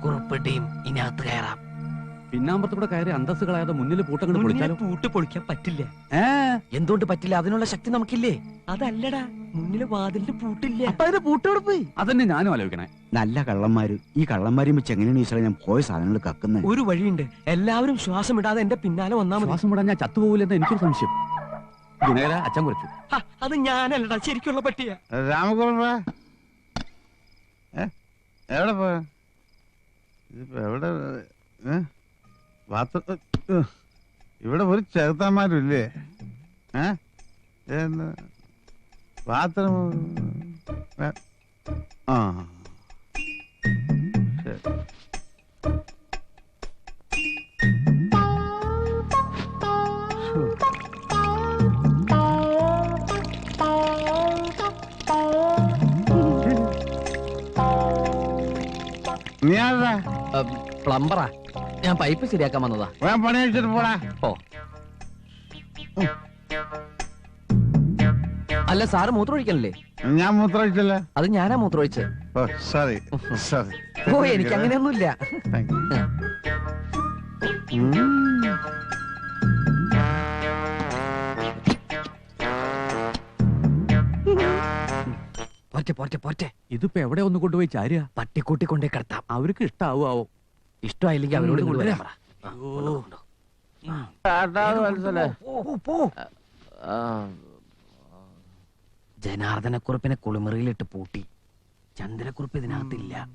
Kurup team ഇതിനകത്ത് കയറാം. പിന്നാമ്പറത്തൂടെ കയറി അന്തസ് കളയാതെ മുന്നിൽ പൂട്ടങ്ങൾ പൊളിച്ചാലോ? പൂട്ട് പൊളിക്കാൻ പറ്റില്ല. എന്തുകൊണ്ട് പറ്റില്ല? അതിനുള്ള ശക്തി നമുക്കില്ലേ? അതല്ലടാ, മുന്നിലെ വാതിലിന് പൂട്ടില്ല. അതിന് പൂട്ടോട് പോയി. അതന്നെ ഞാനും ആലോചിക്കണേ. നല്ല കള്ളന്മാര്. ഈ കള്ളന്മാരെയും വെച്ച് എങ്ങനെയാണ് ഈശ്വര ഞാൻ പോയ സാധനങ്ങൾ കക്കുന്നത്? ഒരു വഴിയുണ്ട്. എല്ലാവരും ശ്വാസം ഇടാതെ എന്റെ പിന്നാലെ വന്നാൽ മതി. ശ്വാസം വിടാൻ ഞാൻ ചത്തുപോകില്ലെന്ന് എനിക്കൊരു സംശയം. ദിനകര അച്ഛൻ കുറിച്ചു. അത് ഞാനല്ലടാ, ശരിക്കുള്ള പട്ടിയ. രാമകുറുപ്പ എവിടെ പോയ? എവിടെ? ഇവിടെ ഒരു ചെറുത്തന്മാരും ഇല്ലേ? ബാത്റൂം ആ ശരി. നീ ആരാ? പ്ലംബറാ. ഞാൻ പൈപ്പ് ശരിയാക്കാൻ വന്നതാ. ഞാൻ പണി കഴിച്ചിട്ട് പോടാ. ഓ അല്ല, സാറ് മൂത്രം ഒഴിക്കണല്ലേ? ഞാൻ മൂത്രം ഒഴിച്ചല്ലേ? അത് ഞാനാ മൂത്രം ഒഴിച്ചത്. ഓ സോറി സോറി. ഓ എനിക്ക് അങ്ങനെയൊന്നുമില്ല. പോറ്റെ. ഇതിപ്പോ എവിടെ ഒന്ന് കൊണ്ടുപോയി ചാരിയ? പട്ടിക്കൂട്ടി കൊണ്ടേ കിടത്താം. അവർക്ക് ഇഷ്ടാവോ? ഇഷ്ടമായില്ലെങ്കിൽ അവരോട് കൊണ്ടുവരാൻ പറ. ജനാർദ്ദനക്കുറുപ്പിനെ കുളിമുറിയിലിട്ട് പൂട്ടി. ചന്ദ്രക്കുറുപ്പ് ഇതിനകത്തില്ല.